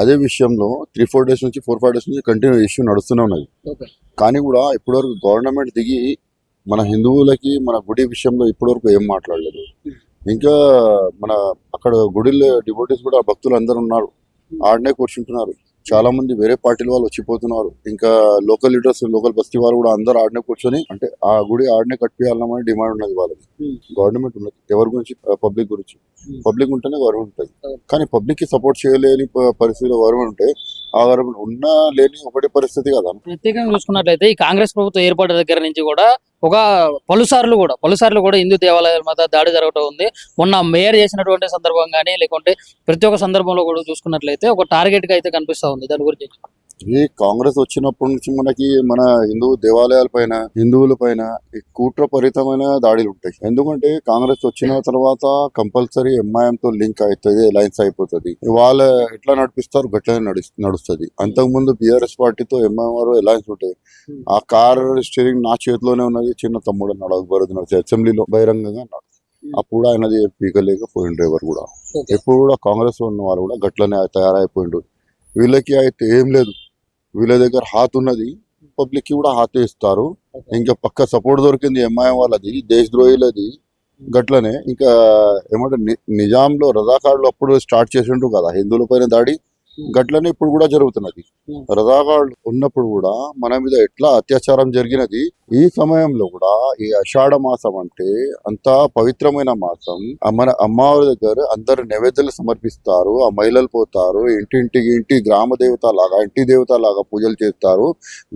అదే విషయంలో 3-4 డేస్ నుంచి 4-5 డేస్ నుంచి కంటిన్యూ ఇష్యూ నడుస్తూనే ఉన్నది. కానీ కూడా ఇప్పటివరకు గవర్నమెంట్ దిగి మన హిందువులకి మన గుడి విషయంలో ఇప్పటివరకు ఏం మాట్లాడలేదు. ఇంకా మన అక్కడ గుడిలో డివోటీస్ కూడా భక్తులు అందరూ ఉన్నారు, ఆడనే కూర్చుంటున్నారు. చాలా మంది వేరే పార్టీల వాళ్ళు వచ్చిపోతున్నారు. ఇంకా లోకల్ లీడర్స్, లోకల్ బస్తీ వాళ్ళు కూడా అందరూ ఆడనే కూర్చొని అంటే ఆ గుడి ఆడనే కట్టియాలన్నమని డిమాండ్ ఉన్నది వాళ్ళకి. గవర్నమెంట్ ఉన్నది ఎవరి గురించి? పబ్లిక్ గురించి. పబ్లిక్ ఉంటేనే గవర్నమెంట్ ఉంటుంది. కానీ పబ్లిక్ కి సపోర్ట్ చేయలేని పరిస్థితిలో గవర్నమెంట్ ఉంటే ఆ గవర్నమెంట్ ఉన్నా లేని ఒకటే పరిస్థితి కదా. ప్రత్యేకంగా చూసుకున్నట్లయితే ఈ కాంగ్రెస్ ప్రభుత్వం ఏర్పడిన దగ్గర నుంచి కూడా ఒక పలుసార్లు కూడా హిందూ దేవాలయాల మీద దాడి జరగటం ఉంది. మొన్న మేయర్ చేసినటువంటి సందర్భం కానీ లేకుంటే ప్రతి ఒక్క సందర్భంలో కూడా చూసుకున్నట్లయితే ఒక టార్గెట్ గా అయితే కనిపిస్తా ఉంది. దాని గురించి ఈ కాంగ్రెస్ వచ్చినప్పటి నుంచి మనకి మన హిందూ దేవాలయాల పైన, హిందువుల పైన కుట్రపరితమైన దాడులు ఉంటాయి. ఎందుకంటే కాంగ్రెస్ వచ్చిన తర్వాత కంపల్సరీ ఎంఐఎం తో లింక్ అవుతుంది, అలయన్స్ అయిపోతుంది. వాళ్ళు ఎట్లా నడిపిస్తారు గట్లనే నడుస్తుంది. అంతకుముందు బీఆర్ఎస్ పార్టీతో ఎంఐఎం వారు అలయన్స్ ఉంటాయి. ఆ కార్ స్టీరింగ్ నా చేతిలోనే ఉన్నది, చిన్న తమ్ముడు అన్నాడు అక్బరుద్దీన్ అసెంబ్లీలో బహిరంగంగా అన్నాడు. అప్పుడు ఆయనది పీకలేకపోయిండ్రు ఎవరు కూడా. ఎప్పుడు కూడా కాంగ్రెస్ ఉన్న వాళ్ళు కూడా గట్లనే తయారైపోయిండ్రు. వీళ్ళకి అయితే ఏం లేదు, వీళ్ళ దగ్గర హాత్ ఉన్నది, పబ్లిక్ కి కూడా హాత్ ఇస్తారు. ఇంకా పక్క సపోర్ట్ దొరికింది ఎంఐఎం వాళ్ళది, దేశద్రోహిలది. గట్లనే ఇంకా ఏమంటే నిజాంలో రజాకార్డులు అప్పుడు స్టార్ట్ చేసిండ్రు కదా హిందువుల పైన దాడి. గట్లనే ఇప్పుడు కూడా జరుగుతున్నది. రజాకార్డులు ఉన్నప్పుడు కూడా మన మీద ఎట్లా అత్యాచారం జరిగినది. ఈ సమయంలో కూడా ఈ ఆషాఢ మాసం అంటే అంత పవిత్రమైన మాసం. మన అమ్మవారి దగ్గర అందరు నైవేద్యాలు సమర్పిస్తారు. ఆ మహిళలు పోతారు ఇంటి గ్రామ దేవత లాగా, ఇంటి దేవత లాగా పూజలు చేస్తారు.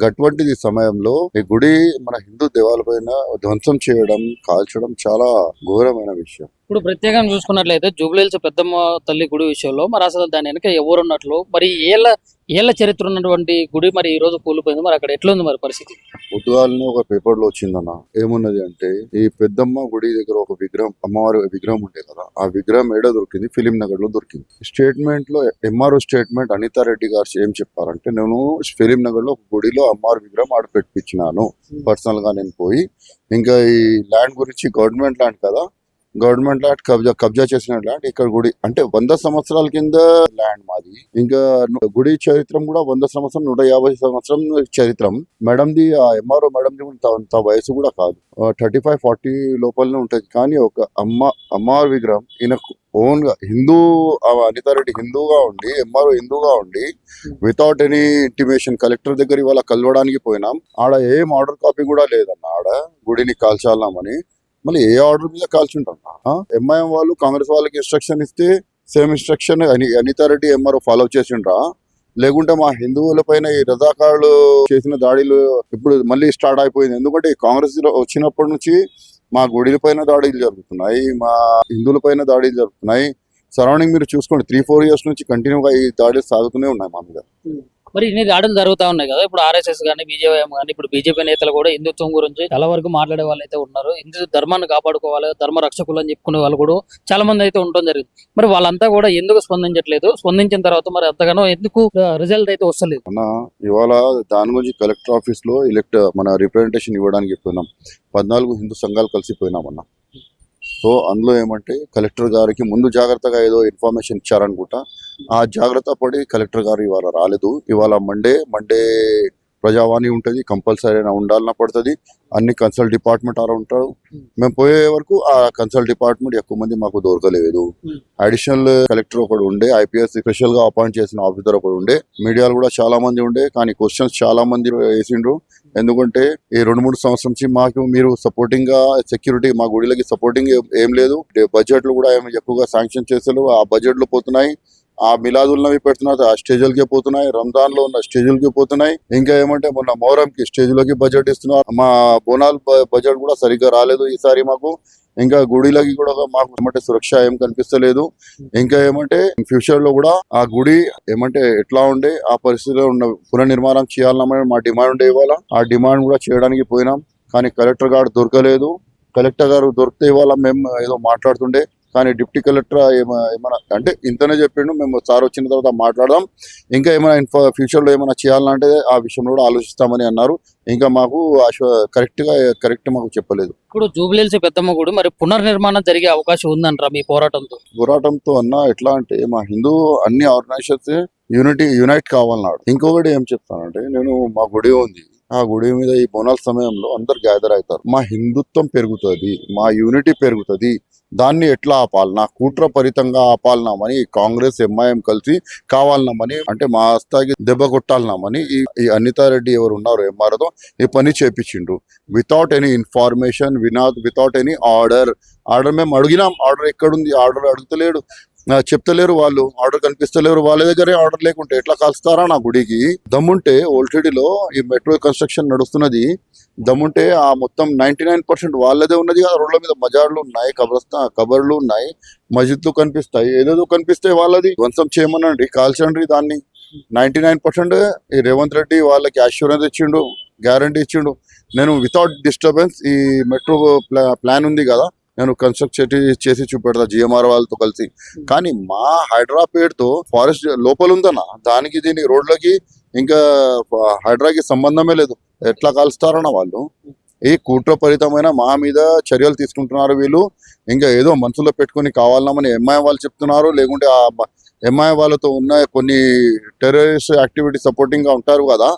గటువంటిది సమయంలో ఈ గుడి మన హిందూ దేవాలయ పైన ధ్వంసం చేయడం, కాల్చడం చాలా ఘోరమైన విషయం. ఇప్పుడు ప్రత్యేకంగా చూసుకున్నట్లయితే జూబ్లీహిల్స్ పెద్దమ్మ తల్లి గుడి విషయంలో మరి అసలు దాని వెనక ఎవరున్నట్లు, మరి ఏళ్ళ చరిత్ర ఉన్నటువంటి గుడి మరి ఈ రోజు కూలిపోయింది. మరి అక్కడ ఎట్లుంది మరి పరిస్థితి? పొద్దుగాలనే ఒక పేపర్ లో వచ్చిందన్న, ఏమున్నది అంటే ఈ పెద్దమ్మ గుడి దగ్గర ఒక విగ్రహం, అమ్మవారి విగ్రహం ఉండే కదా, ఆ విగ్రహం ఏడో దొరికింది, ఫిలిం నగర్ లో దొరికింది. స్టేట్మెంట్ లో ఎంఆర్ఓ స్టేట్మెంట్ అనితారెడ్డి గారు ఏం చెప్పారంటే, నేను ఫిలిం నగర్ లో ఒక గుడిలో అమ్మవారి విగ్రహం ఆడ పెట్టించినాను పర్సనల్ గా నేను పోయి. ఇంకా ఈ ల్యాండ్ గురించి గవర్నమెంట్ ల్యాండ్ కదా, గవర్నమెంట్ ల్యాండ్ కబ్జా చేసిన ల్యాండ్. ఇక్కడ గుడి అంటే 100 సంవత్సరాల కింద ల్యాండ్ మాది. ఇంకా గుడి చరిత్రం కూడా 100 సంవత్సరం, 150 సంవత్సరం చరిత్రం. మేడంది, ఆ ఎంఆర్ఓ మేడంది అంత వయసు కూడా కాదు, 35-40 లోపలనే ఉంటది. కానీ ఒక అమ్మవారి విగ్రహం ఈయన ఓన్ గా హిందూ, అనితారెడ్డి హిందూగా ఉండి, ఎంఆర్ఓ హిందూగా ఉండి, వితౌట్ ఎనీ ఇంటిమేషన్ కలెక్టర్ దగ్గర ఇవాళ కలవడానికి పోయినాం. ఆడ ఏం ఆర్డర్ కాపీ కూడా లేదన్న, ఆడ గుడిని కాల్చాలన్నామని. మళ్ళీ ఏ ఆర్డర్ మీద కాల్చుంటాం? ఎంఐఎం వాళ్ళు కాంగ్రెస్ వాళ్ళకి ఇన్స్ట్రక్షన్ ఇస్తే same instruction Anitha Reddy MRO follow చేసిండ్రా? లేకుంటే మా హిందువుల పైన ఈ రజాకారులు చేసిన దాడులు ఇప్పుడు మళ్ళీ స్టార్ట్ అయిపోయింది. ఎందుకంటే కాంగ్రెస్ వచ్చినప్పటి నుంచి మా గుడిల పైన దాడులు జరుగుతున్నాయి, మా హిందువుల పైన దాడులు జరుగుతున్నాయి. సరౌండింగ్ మీరు చూసుకోండి, 3-4 ఇయర్స్ నుంచి కంటిన్యూగా ఈ దాడులు సాగుతూనే ఉన్నాయి మా మీద. మరి ఇన్ని దాడులు జరుగుతా ఉన్నాయి కదా, ఇప్పుడు ఆర్ఎస్ఎస్ కానీ బీజేపీ కానీ ఇప్పుడు బీజేపీ నేతలు కూడా హిందుత్వం గురించి చాలా వరకు మాట్లాడే వాళ్ళు అయితే ఉన్నారు. హిందూ ధర్మాన్ని కాపాడుకోవాలి, ధర్మ రక్షకులు అని చెప్పుకునే వాళ్ళు కూడా చాలా మంది అయితే ఉండడం జరిగింది. మరి వాళ్ళంతా కూడా ఎందుకు స్పందించట్లేదు? స్పందించిన తర్వాత మరి అంతగానో ఎందుకు రిజల్ట్ అయితే వస్తలేదు? ఇవాళ దాని గురించి కలెక్టర్ ఆఫీస్ లో మన రిప్రజెంటేషన్ ఇవ్వడానికి పోయినాం. 14 హిందూ సంఘాలు కలిసిపోయినాం అన్న. సో అందులో ఏమంటే కలెక్టర్ గారికి ముందు జాగ్రత్తగా ఏదో ఇన్ఫర్మేషన్ ఇచ్చారనుకుంటా. ఆ జాగ్రత్త పడి కలెక్టర్ గారు ఇవాళ రాలేదు. ఇవాళ మండే ప్రజావాణి ఉంటుంది, కంపల్సరీ ఉండాలన్న పడుతుంది. అన్ని కన్సల్ట్ డిపార్ట్మెంట్ ఆడ ఉంటారు. మేము పోయే వరకు ఆ కన్సల్ట్ డిపార్ట్మెంట్ ఎక్కువ మంది మాకు దొరకలేదు. అడిషనల్ కలెక్టర్ ఒకడు ఉండే, ఐపీఎస్ స్పెషల్ గా అపాయింట్ చేసిన ఆఫీసర్ ఒకడు ఉండే, మీడియాలు కూడా చాలా మంది ఉండే. కానీ క్వశ్చన్స్ చాలా మంది వేసిండ్రు. ఎందుకంటే ఈ 2-3 సంవత్సరం నుంచి మాకు మీరు సపోర్టింగ్ గా సెక్యూరిటీ, మా గుడిలకి సపోర్టింగ్ ఏం లేదు. బడ్జెట్లు కూడా ఏమి ఎక్కువగా శాంక్షన్ చేస్తారు, ఆ బడ్జెట్లు పోతున్నాయి. ఆ మిలాదుల్నవి పెడుతున్నారు, ఆ స్టేజులకి పోతున్నాయి. రంజాన్ లో ఉన్న స్టేజులకి పోతున్నాయి. ఇంకా ఏమంటే మొన్న మొహరం కి స్టేజులకి బడ్జెట్ ఇస్తున్నారు. మా బోనాల్ బడ్జెట్ కూడా సరిగ్గా రాలేదు ఈసారి మాకు. ఇంకా గుడిలకి కూడా మాకు ఏమంటే సురక్ష ఏం కనిపిస్తలేదు. ఇంకా ఏమంటే ఫ్యూచర్ లో కూడా ఆ గుడి ఏమంటే ఎట్లా ఉండే ఆ పరిస్థితిలో ఉన్న పునర్నిర్మాణం చేయాలన్నమాట మా డిమాండ్ ఉండే. ఇవాళ ఆ డిమాండ్ కూడా చేయడానికి పోయినాం. కానీ కలెక్టర్ గారు దొరకలేదు. కలెక్టర్ గారు దొరికితే ఇవాళ మేము ఏదో మాట్లాడుతుండే. కానీ డిప్యూటీ కలెక్టర్ ఏమైనా అంటే ఇంతనే చెప్పిండు, మేము సార్ వచ్చిన తర్వాత మాట్లాడదాం, ఇంకా ఏమైనా ఫ్యూచర్లో ఏమైనా చేయాలంటే ఆ విషయంలో కూడా ఆలోచిస్తామని అన్నారు. ఇంకా మాకు కరెక్ట్ మాకు చెప్పలేదు. ఇప్పుడు జూబ్లీహిల్స్ పెద్దమ్మ గుడి మరి పునర్నిర్మాణం జరిగే అవకాశం ఉందంటారా మీ పోరాటంతో? పోరాటంతో అన్న ఎట్లా అంటే మా హిందూ అన్ని ఆర్గనైజేషన్స్ యునైట్ కావాలన్నాడు. ఇంకొకటి ఏం చెప్తానంటే, నేను మా గుడి ఉంది, ఆ గుడి మీద ఈ బోనాల సమయంలో అందరు గ్యాదర్ అవుతారు. మా హిందుత్వం పెరుగుతుంది, మా యూనిటీ పెరుగుతుంది. దాన్ని ఎట్లా ఆపాలనా, కుట్రపరితంగా ఆపాలనామని కాంగ్రెస్ ఎంఐఎం కలిసి కావాలన్నామని, అంటే మా స్థాయికి దెబ్బ కొట్టాలన్నామని ఈ అనితారెడ్డి ఎవరు ఉన్నారు ఎంఆర్ఓతో ఈ పని చేపించిండు. Without any information, without any order మేము అడిగినాం. ఆర్డర్ ఎక్కడుంది? ఆర్డర్ అడుగుతలేడు, చెప్తలేరు వాళ్ళు, ఆర్డర్ కనిపిస్తలేరు. వాళ్ళ దగ్గరే ఆర్డర్ లేకుంటే ఎట్లా కలుస్తారా నా గుడికి? దమ్ముంటే ఓల్టెడీలో ఈ మెట్రో కన్స్ట్రక్షన్ నడుస్తున్నది, దమ్ముంటే ఆ మొత్తం 99% వాళ్ళదే ఉన్నది కదా. రోడ్ల మీద మజార్లు ఉన్నాయి, కబర్లు ఉన్నాయి, మస్జిద్లు కనిపిస్తాయి, ఏదేదో కనిపిస్తాయి. వాళ్ళది ధ్వంసం చేయమనండి, కాల్చండి దాన్ని. 99% ఈ రేవంత్ రెడ్డి వాళ్ళకి అష్యూరెన్స్ ఇచ్చిండు, గ్యారంటీ ఇచ్చిండు. నేను వితౌట్ డిస్టర్బెన్స్ ఈ మెట్రో ప్లాన్ ఉంది కదా, నేను కన్స్ట్రక్ట్ చేసి చూపెడతా జిఎంఆర్ వాళ్ళతో కలిసి. కానీ మా హైడ్రా పేరుతో ఫారెస్ట్ లోపల ఉందన్న, దానికి దీనికి రోడ్లకి ఇంకా హైడ్రాకి సంబంధమే లేదు. ఎట్లా కాలుస్తారన్న వాళ్ళు? ఈ కుట్రపరితమైన మా మీద చర్యలు తీసుకుంటున్నారు వీళ్ళు. ఇంకా ఏదో మనసులో పెట్టుకుని కావాలన్నామని ఎంఐ వాళ్ళు చెప్తున్నారు. లేకుంటే ఆ ఎంఐ వాళ్ళతో ఉన్న కొన్ని టెర్రరిస్ట్ యాక్టివిటీ సపోర్టింగ్ గా ఉంటారు కదా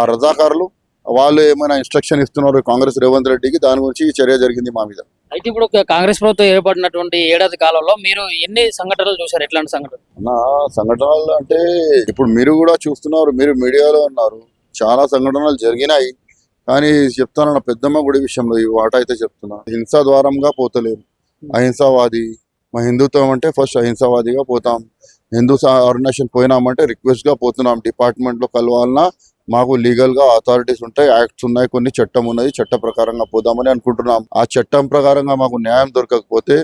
ఆ రజాకారులు, వాళ్ళు ఏమైనా ఇన్స్ట్రక్షన్ ఇస్తున్నారు కాంగ్రెస్ రేవంత్ రెడ్డికి, దాని గురించి ఈ చర్య జరిగింది మా మీద. అయితే ఇప్పుడు కాంగ్రెస్ ప్రభుత్వం ఏర్పడినటువంటి ఏడాది కాలంలో మీరు ఎన్ని సంఘటనలు చూశారు? ఎట్లాంటి సంఘటనలు? నా సంఘటనలు అంటే ఇప్పుడు మీరు కూడా చూస్తున్నారు, మీరు మీడియాలో ఉన్నారు, చాలా సంఘటనలు జరిగినాయి. కానీ చెప్తాను, పెద్దమ్మ గుడి విషయంలో ఈ వాట అయితే చెప్తున్నా, హింసా ద్వారంగా పోతలేము. అహింసావాది, మా హిందుత్వం అంటే ఫస్ట్ అహింసావాదిగా పోతాం. హిందూ ఆర్గనైజేషన్ పోయినామంటే రిక్వెస్ట్ గా పోతున్నాం. డిపార్ట్మెంట్ లో కలవాలన్నా మాకు లీగల్ గా అథారిటీస్ ఉంటాయి, యాక్ట్స్ ఉన్నాయి, కొన్ని చట్టం ఉన్నది, చట్ట ప్రకారంగా పోదామని అనుకుంటున్నాం. ఆ చట్టం ప్రకారంగా మాకు న్యాయం దొరకకపోతే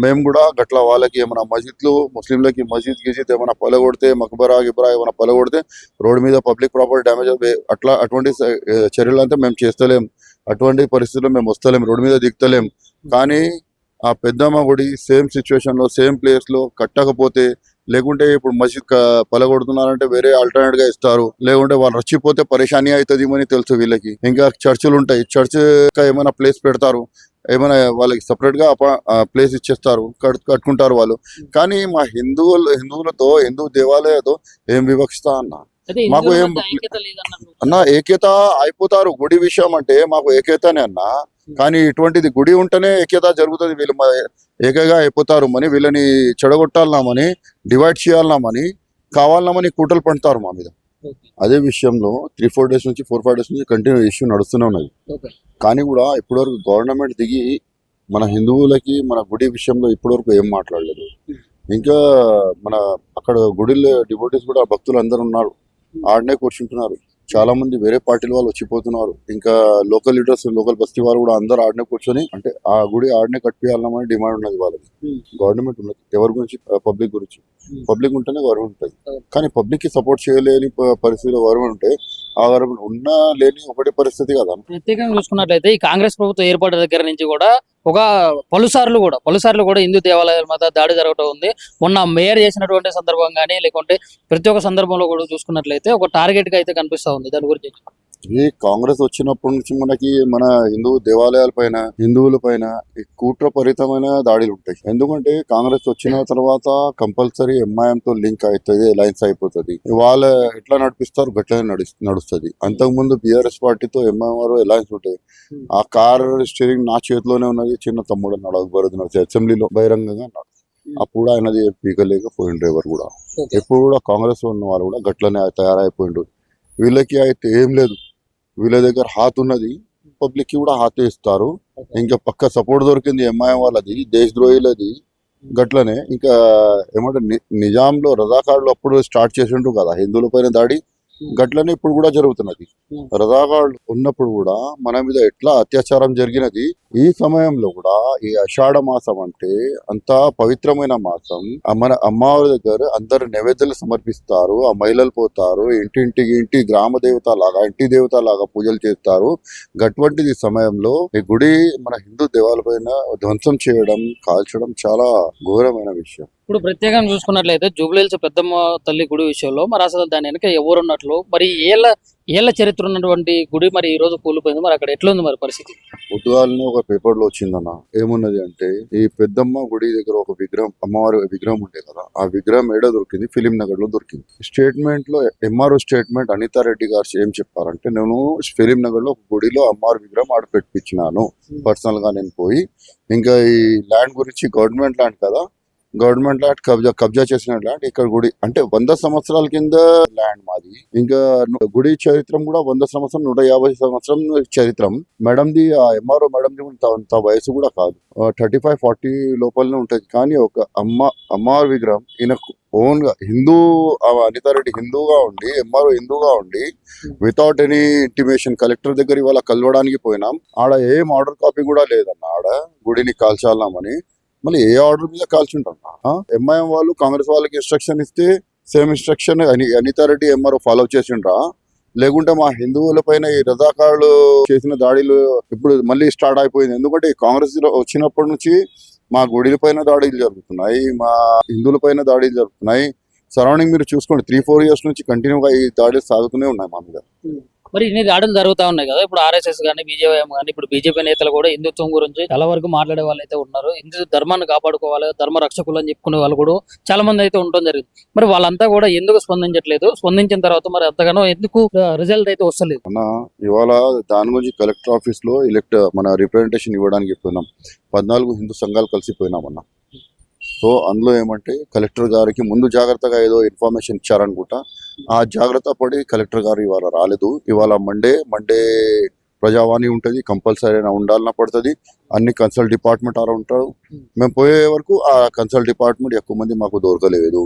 మేము కూడా గట్ల వాళ్ళకి ఏమైనా మస్జిద్లు, ముస్లింలకి మస్జిద్ గిజిద్ ఏమైనా పలగొడితే, మక్బరా గిబ్రా ఏమైనా పలగొడితే, రోడ్డు మీద పబ్లిక్ ప్రాపర్టీ డ్యామేజ్ అటువంటి చర్యలు అంతా మేము చేస్తలేం. అటువంటి పరిస్థితుల్లో మేము వస్తలేం, రోడ్డు మీద దిగుతలేం. కానీ ఆ పెద్దమ్మ గుడి సేమ్ సిచ్యువేషన్ లో సేమ్ ప్లేస్ లో కట్టకపోతే, లేకుంటే ఇప్పుడు మస్జిద్ పలగొడుతున్నారంటే వేరే ఆల్టర్నేట్ గా ఇస్తారు, లేకుంటే వాళ్ళు రచ్చిపోతే పరేషానీ అవుతుంది అని తెలుసు వీళ్ళకి. ఇంకా చర్చిలు ఉంటాయి, చర్చ్ ఏమైనా ప్లేస్ పెడతారు, ఏమైనా వాళ్ళకి సపరేట్ గా ప్లేస్ ఇచ్చేస్తారు, కట్టుకుంటారు వాళ్ళు. కానీ మా హిందువులతో, హిందూ దేవాలయాలతో ఏం వివక్షత అన్న? మాకు ఏం అన్న ఏకత అయిపోతారు. గుడి విషయం అంటే మాకు ఏకతనే అన్న. కానీ ఇటువంటిది గుడి ఉంటేనే ఏకత జరుగుతుంది. వీళ్ళు ఏకగా అయిపోతారు అని, వీళ్ళని చెడగొట్టాలన్నామని, డివైడ్ చేయాలన్నామని, కావాలన్నామని కూటలు పండుతారు మా మీద. అదే విషయంలో 3-4 days నుంచి 4-5 days నుంచి కంటిన్యూ ఇష్యూ నడుస్తూనే ఉన్నది. కానీ కూడా ఇప్పటివరకు గవర్నమెంట్ దిగి మన హిందువులకి మన గుడి విషయంలో ఇప్పటివరకు ఏం మాట్లాడలేదు. ఇంకా మన అక్కడ గుడిలో డివోటీస్ కూడా భక్తులు అందరు ఉన్నారు, ఆడనే కూర్చుంటున్నారు. చాలా మంది వేరే పార్టీల వాళ్ళు వచ్చిపోతున్నారు. ఇంకా లోకల్ లీడర్స్, లోకల్ బస్తీ వాళ్ళు కూడా అందరు ఆడనే కూర్చొని, అంటే ఆ గుడి ఆడనే కట్టియాలన్నామని డిమాండ్ ఉన్నది వాళ్ళకి. గవర్నమెంట్ ఉన్నది ఎవరి గురించి? పబ్లిక్ గురించి. పబ్లిక్ ఉంటేనే గవర్నమెంట్ ఉంటుంది. కానీ పబ్లిక్ కి సపోర్ట్ చేయలేని పరిస్థితిలో గవర్నమెంట్ ఉంటే, ఆ గవర్నమెంట్ ఉన్నా లేని ఒకటి పరిస్థితి కదా. ప్రత్యేకంగా చూసుకున్నట్లయితే ఈ కాంగ్రెస్ ప్రభుత్వం ఏర్పడిన దగ్గర నుంచి కూడా పలుసార్లు కూడా హిందూ దేవాలయాల మీద దాడి జరగటం ఉంది. మొన్న మేయర్ చేసినటువంటి సందర్భం కానీ, లేకుంటే ప్రతి ఒక్క సందర్భంలో కూడా చూసుకున్నట్లయితే ఒక టార్గెట్ గా అయితే కనిపిస్తా ఉంది. దాని గురించి ఈ కాంగ్రెస్ వచ్చినప్పటి నుంచి మనకి మన హిందూ దేవాలయాల పైన, హిందువుల పైన ఈ కుట్రపరితమైన దాడులు ఉంటాయి. ఎందుకంటే కాంగ్రెస్ వచ్చిన తర్వాత కంపల్సరీ ఎంఐఎం తో లింక్ అవుతుంది, అలయన్స్ అయిపోతుంది. వాళ్ళ ఎట్లా నడిపిస్తారు గట్లనే నడుస్తుంది. అంతకుముందు బీఆర్ఎస్ పార్టీతో ఎంఐఎం వారు అలయన్స్ ఉంటాయి. ఆ కార్ స్టీరింగ్ నా చేతిలోనే ఉన్నది, చిన్న తమ్ముడు అన్నాడు అక్బరుద్దీన్ అసెంబ్లీలో బహిరంగంగా అన్నాడు. అప్పుడు ఆయనది పీకలేకపోయిండు ఎవరు కూడా. ఎప్పుడు కూడా కాంగ్రెస్ ఉన్న వాళ్ళు కూడా గట్లనే తయారైపోయిండు. వీళ్ళకి అయితే ఏం లేదు, వీళ్ళ దగ్గర హాత్ ఉన్నది, పబ్లిక్ కి కూడా హాతే ఇస్తారు. ఇంకా పక్క సపోర్ట్ దొరికింది ఎంఐఎం వాళ్ళది, దేశద్రోహిలది. గట్లనే ఇంకా ఏమంటే నిజాంలో రజాకారులు అప్పుడు స్టార్ట్ చేసిండ్రు కదా హిందువుల పైన దాడి. గట్లనే ఇప్పుడు కూడా జరుగుతున్నది. రజాకాళ్ళు ఉన్నప్పుడు కూడా మన మీద ఎట్లా అత్యాచారం జరిగినది. ఈ సమయంలో కూడా ఈ ఆషాఢ మాసం అంటే అంత పవిత్రమైన మాసం. మన అమ్మవారి దగ్గర అందరు నైవేద్యాలు సమర్పిస్తారు. ఆ మహిళలు పోతారు ఇంటి గ్రామ దేవత లాగా ఇంటి దేవత లాగా పూజలు చేస్తారు. అటువంటిది సమయంలో ఈ గుడి మన హిందూ దేవాలయమైన ధ్వంసం చేయడం, కాల్చడం చాలా ఘోరమైన విషయం. ఇప్పుడు ప్రత్యేకంగా చూసుకున్నట్లయితే జూబ్లీహిల్స్ పెద్దమ్మ తల్లి గుడి విషయంలో మరి అసలు దాని వెనక ఎవరు ఉన్నట్లు, మరి ఏళ్ళ చరిత్ర ఉన్నటువంటి గుడి మరి ఈ రోజు కూలిపోయింది. మరి అక్కడ ఎట్లుంది మరి పరిస్థితి? పొద్దుగాలనే ఒక పేపర్ లో వచ్చిందన్న, ఏమున్నది అంటే ఈ పెద్దమ్మ గుడి దగ్గర ఒక విగ్రహం, అమ్మవారి విగ్రహం ఉండే కదా, ఆ విగ్రహం ఏడ దొరికింది, ఫిలిం నగర్ లో దొరికింది. స్టేట్మెంట్ లో ఎంఆర్ఓ స్టేట్మెంట్ అనితారెడ్డి గారు ఏం చెప్పారంటే, నేను ఫిలిం నగర్ లో ఒక గుడిలో అమ్మవారి విగ్రహం ఆడ పెట్టించినాను పర్సనల్ గా నేను పోయి. ఇంకా ఈ ల్యాండ్ గురించి గవర్నమెంట్ ల్యాండ్ కదా, గవర్నమెంట్ ల్యాండ్ కబ్జా చేసిన ల్యాండ్. ఇక్కడ గుడి అంటే 100 సంవత్సరాల కింద ల్యాండ్ మాది. ఇంకా గుడి చరిత్రం కూడా 100 సంవత్సరం 150 సంవత్సరం చరిత్రం. మేడంది ఆ ఎంఆర్ఓ మేడంది అంత వయసు కూడా కాదు, 35-40 లోపలనే ఉంటది. కానీ ఒక అమ్మవారి విగ్రహం ఈయన ఓన్ గా హిందూ, అనితారెడ్డి హిందూగా ఉండి, ఎంఆర్ఓ హిందూగా ఉండి, వితౌట్ ఎనీ ఇంటిమేషన్ కలెక్టర్ దగ్గర ఇవాళ కలవడానికి పోయినాం. ఆడ ఏం ఆర్డర్ కాపీ కూడా లేదన్న. ఆడ గుడిని కాల్చాలన్నామని మళ్ళీ ఏ ఆర్డర్ మీద కాల్చుంటాం. ఎంఐఎం వాళ్ళు కాంగ్రెస్ వాళ్ళకి ఇన్స్ట్రక్షన్ ఇస్తే same instruction Anitha Reddy MRO follow చేసిండ్రా? లేకుంటే మా హిందువుల పైన ఈ రజాకారులు చేసిన దాడులు ఇప్పుడు మళ్ళీ స్టార్ట్ అయిపోయింది. ఎందుకంటే కాంగ్రెస్ వచ్చినప్పటి నుంచి మా గుడిల పైన దాడులు జరుగుతున్నాయి, మా హిందువుల పైన దాడులు జరుగుతున్నాయి. సరౌండింగ్ మీరు చూసుకోండి, 3-4 years నుంచి కంటిన్యూగా ఈ దాడులు సాగుతూనే ఉన్నాయి మా మీద. మరి ఇన్ని దాడులు జరుగుతా ఉన్నాయి కదా, ఇప్పుడు ఆర్ఎస్ఎస్ కానీ బీజేపీ కానీ ఇప్పుడు బీజేపీ నేతలు కూడా హిందుత్వం గురించి చాలా వరకు మాట్లాడే వాళ్ళు అయితే ఉన్నారు. హిందూ ధర్మాన్ని కాపాడుకోవాలి, ధర్మ రక్షకులు అని చెప్పుకునే వాళ్ళు కూడా చాలా మంది అయితే ఉండడం జరిగింది. మరి వాళ్ళంతా కూడా ఎందుకు స్పందించట్లేదు? స్పందించిన తర్వాత మరి అంతగానో ఎందుకు రిజల్ట్ అయితే వస్తలేదు? అన్న ఇవాళ దాని గురించి కలెక్టర్ ఆఫీస్ లో మన రిప్రజెంటేషన్ ఇవ్వడానికి పోయినాం. 14 హిందూ సంఘాలు కలిసిపోయినామన్న. సో అందులో ఏమంటే కలెక్టర్ గారికి ముందు జాగ్రత్తగా ఏదో ఇన్ఫర్మేషన్ ఇచ్చారనుకుంటా. ఆ జాగ్రత్త పడి కలెక్టర్ గారు ఇవాళ రాలేదు. ఇవాళ మండే ప్రజావాణి ఉంటుంది, కంపల్సరీ ఉండాలన్న పడుతుంది. అన్ని కన్సల్ట్ డిపార్ట్మెంట్ అలా ఉంటారు. మేము పోయే వరకు ఆ కన్సల్ట్ డిపార్ట్మెంట్ ఎక్కువ మంది మాకు దొరకలేదు.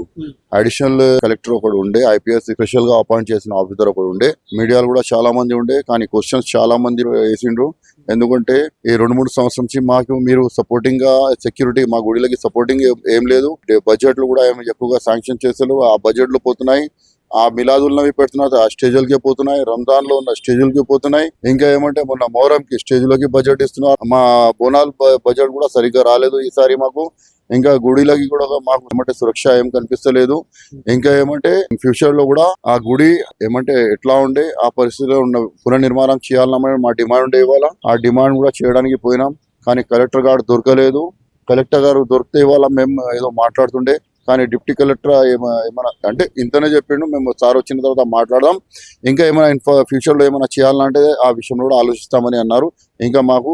అడిషనల్ కలెక్టర్ ఒకడు ఉండే, ఐపీఎస్ స్పెషల్ గా అపాయింట్ చేసిన ఆఫీసర్ ఒకడు ఉండే, మీడియాలు కూడా చాలా మంది ఉండే. కానీ క్వశ్చన్స్ చాలా మంది వేసిండ్రు. ఎందుకంటే ఈ 2-3 సంవత్సరం నుంచి మాకు మీరు సపోర్టింగ్ గా సెక్యూరిటీ, మా గుడిలకి సపోర్టింగ్ ఏం లేదు. బడ్జెట్లు కూడా ఏమి ఎక్కువగా శాంక్షన్ చేస్తారు, ఆ బడ్జెట్లు పోతున్నాయి. ఆ మిలాదుల్నవి పెడుతున్నారు, ఆ స్టేజులకి పోతున్నాయి. రంజాన్ లో ఉన్న స్టేజులకి పోతున్నాయి. ఇంకా ఏమంటే మొన్న మొహరం కి స్టేజులకి బడ్జెట్ ఇస్తున్నారు. మా బోనాల్ బడ్జెట్ కూడా సరిగ్గా రాలేదు ఈసారి మాకు. ఇంకా గుడిలకి కూడా మాకు ఏమంటే సురక్ష ఏం కనిపిస్తలేదు. ఇంకా ఏమంటే ఫ్యూచర్ లో కూడా ఆ గుడి ఏమంటే ఎట్లా ఉండే ఆ పరిస్థితిలో ఉన్న పునర్నిర్మాణం చేయాలన్నమాట మా డిమాండ్ ఉండే. ఇవాళ ఆ డిమాండ్ కూడా చేయడానికి పోయినాం. కానీ కలెక్టర్ గారు దొరకలేదు. కలెక్టర్ గారు దొరికితే ఇవాళ మేము ఏదో మాట్లాడుతుండే. కానీ డిప్యూటీ కలెక్టర్ ఏమైనా అంటే ఇంతనే చెప్పిండు, మేము సార్ వచ్చిన తర్వాత మాట్లాడదాం, ఇంకా ఏమైనా ఫ్యూచర్ లో ఏమైనా చేయాలంటే ఆ విషయంలో కూడా ఆలోచిస్తామని అన్నారు. ఇంకా మాకు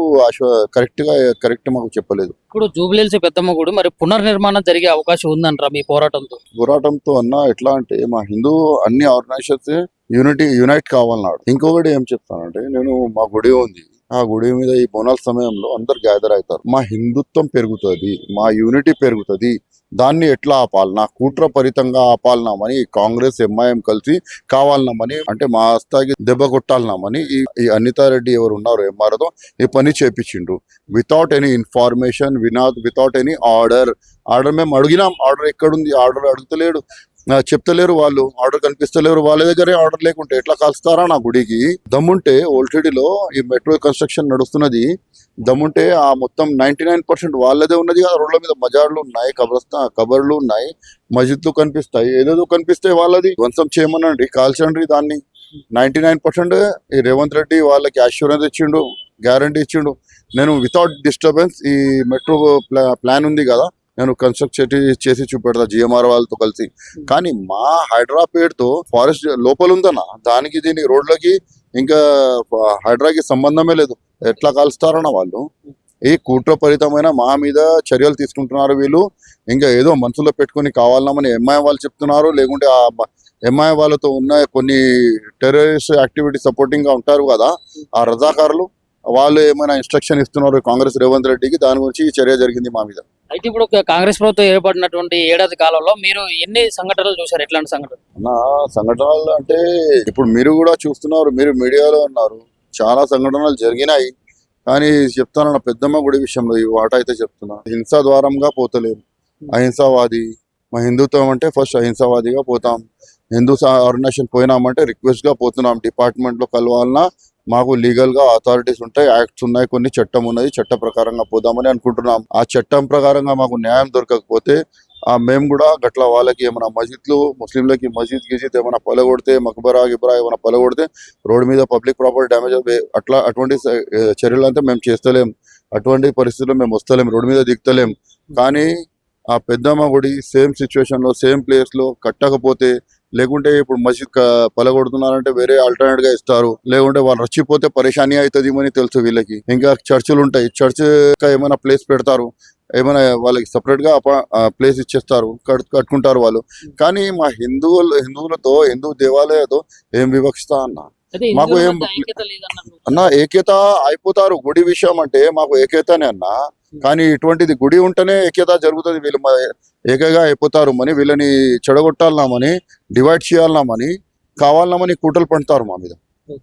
కరెక్ట్ మాకు చెప్పలేదు. ఇప్పుడు జూబ్లీహిల్స్ పెద్దమ్మ గుడి మరి పునర్నిర్మాణం జరిగే అవకాశం ఉందంటారా మీ పోరాటంతో అన్న? ఎట్లా అంటే మా హిందూ అన్ని ఆర్గనైజేషన్స్ యునైట్ కావాలన్నాడు. ఇంకొకటి ఏం చెప్తానంటే, నేను మా గుడి ఉంది, ఆ గుడి మీద ఈ బోనాల సమయంలో అందరు గ్యాదర్ అవుతారు. మా హిందుత్వం పెరుగుతుంది, మా యూనిటీ పెరుగుతుంది. దాన్ని ఎట్లా ఆపాలనా, కుట్రపరితంగా ఆపాలనామని కాంగ్రెస్ ఎంఐఎం కలిసి కావాలన్నామని, అంటే మా స్థాయికి దెబ్బ కొట్టాలన్నామని ఈ అనితారెడ్డి ఎవరు ఉన్నారు ఎంఆర్ఓతో ఈ పని చేపించిండ్రు. Without any information, without any order. మేము అడిగినాం, ఆర్డర్ ఎక్కడుంది? ఆర్డర్ అడుగుతలేడు, చెప్తలేరు వాళ్ళు, ఆర్డర్ కనిపిస్తలేరు. వాళ్ళ దగ్గరే ఆర్డర్ లేకుంటే ఎట్లా కలుస్తారా నా గుడికి? దమ్ముంటే ఓల్టీడీలో ఈ మెట్రో కన్స్ట్రక్షన్ నడుస్తున్నది, దమ్ముంటే ఆ మొత్తం 99% వాళ్ళదే ఉన్నది కదా. రోడ్ల మీద మజార్లు ఉన్నాయి, కబర్లు ఉన్నాయి, మస్జిద్లు కనిపిస్తాయి, ఏదేదో కనిపిస్తాయి. వాళ్ళది ధ్వంసం చేయమనండి, కాల్చండి దాన్ని. 99% ఈ రేవంత్ రెడ్డి వాళ్ళకి అష్యూరెన్స్ ఇచ్చిండు, గ్యారంటీ ఇచ్చిండు. నేను వితౌట్ డిస్టర్బెన్స్ ఈ మెట్రో ప్లాన్ ఉంది కదా, నేను కన్స్ట్రక్ట్ చేసి చూపెడతా జిఎంఆర్ వాళ్ళతో కలిసి. కానీ మా హైదరాబాద్ తో ఫారెస్ట్ లోపల ఉందన్న, దానికి దీనికి రోడ్లకి ఇంకా హైడ్రాకి సంబంధమే లేదు. ఎట్లా కలుస్తారన్న వాళ్ళు? ఈ కుట్రపరితమైన మా మీద చర్యలు తీసుకుంటున్నారు వీళ్ళు. ఇంకా ఏదో మనసులో పెట్టుకుని కావాలన్నామని ఎంఐఎం వాళ్ళు చెప్తున్నారు. లేకుంటే ఆ ఎంఐఎం వాళ్ళతో ఉన్న కొన్ని టెర్రరిస్ట్ యాక్టివిటీ సపోర్టింగ్ గా ఉంటారు కదా ఆ రజాకారులు, వాళ్ళు ఏమైనా ఇన్స్ట్రక్షన్ ఇస్తున్నారు కాంగ్రెస్ రేవంత్ రెడ్డికి, దాని గురించి ఈ చర్య జరిగింది మా మీద. అయితే ఇప్పుడు కాంగ్రెస్ ప్రభుత్వం ఏర్పడినటువంటి ఏడాది కాలంలో మీరు ఎన్ని సంఘటనలు చూశారు? ఎట్లాంటి సంఘటనలు? నా సంఘటనలు అంటే ఇప్పుడు మీరు కూడా చూస్తున్నారు, మీరు మీడియాలో ఉన్నారు, చాలా సంఘటనలు జరిగినాయి. కానీ చెప్తాను నా పెద్దమ్మ గుడి విషయంలో ఈ వాట అయితే చెప్తున్నా, హింసా ద్వారంగా పోతలేము. అహింసావాది, మా హిందుత్వం అంటే ఫస్ట్ అహింసావాదిగా పోతాం. హిందూ ఆర్గనైజేషన్ పోయినామంటే రిక్వెస్ట్ గా పోతున్నాం. డిపార్ట్మెంట్ లో కలవాలన్నా మాకు లీగల్ గా అథారిటీస్ ఉంటాయి, యాక్ట్స్ ఉన్నాయి, కొన్ని చట్టం ఉన్నది, చట్ట ప్రకారంగా పోదామని అనుకుంటున్నాం. ఆ చట్టం ప్రకారంగా మాకు న్యాయం దొరకకపోతే మేము కూడా గట్ల వాళ్ళకి ఏమైనా మస్జిద్లు, ముస్లింలకి మస్జిద్ గిజిద్ ఏమైనా పలగొడితే, మక్బరా గిబ్రా ఏమైనా పలగొడితే, రోడ్ మీద పబ్లిక్ ప్రాపర్టీ డ్యామేజ్ అటువంటి చర్యలు అంతా మేము చేస్తలేం. అటువంటి పరిస్థితుల్లో మేము వస్తలేం, రోడ్ మీద దిగుతలేం. కానీ ఆ పెద్దమ్మ గుడి సేమ్ సిచ్యువేషన్ లో సేమ్ ప్లేస్ లో కట్టకపోతే, లేకుంటే ఇప్పుడు మస్జిద్ పలగొడుతున్నారంటే వేరే ఆల్టర్నేట్ గా ఇస్తారు, లేకుంటే వాళ్ళు రచ్చిపోతే పరేషానీ అవుతుంది అని తెలుసు వీళ్ళకి. ఇంకా చర్చిలు ఉంటాయి, చర్చ్ ఏమైనా ప్లేస్ పెడతారు, ఏమైనా వాళ్ళకి సపరేట్ గా ప్లేస్ ఇచ్చేస్తారు, కట్టుకుంటారు వాళ్ళు. కానీ మా హిందువులతో హిందూ దేవాలయాలతో ఏం వివక్షత అన్న? అయితే మాకు హిందువుల ఏం మధ్య ఐక్యత లేదన్నారు. అన్న ఏక్యత అయిపోతారు గుడి విషయం అంటే మాకు ఏక్యతనే అన్న. కానీ ఇటువంటిది గుడి ఉంటేనే ఏక్యత జరుగుతుంది. వీళ్ళు ఏకగా అయిపోతారు అని, వీళ్ళని చెడగొట్టాలన్నామని, డివైడ్ చేయాలన్నామని, కావాలన్నామని కుట్రలు పండుతారు మా మీద. ఓకే.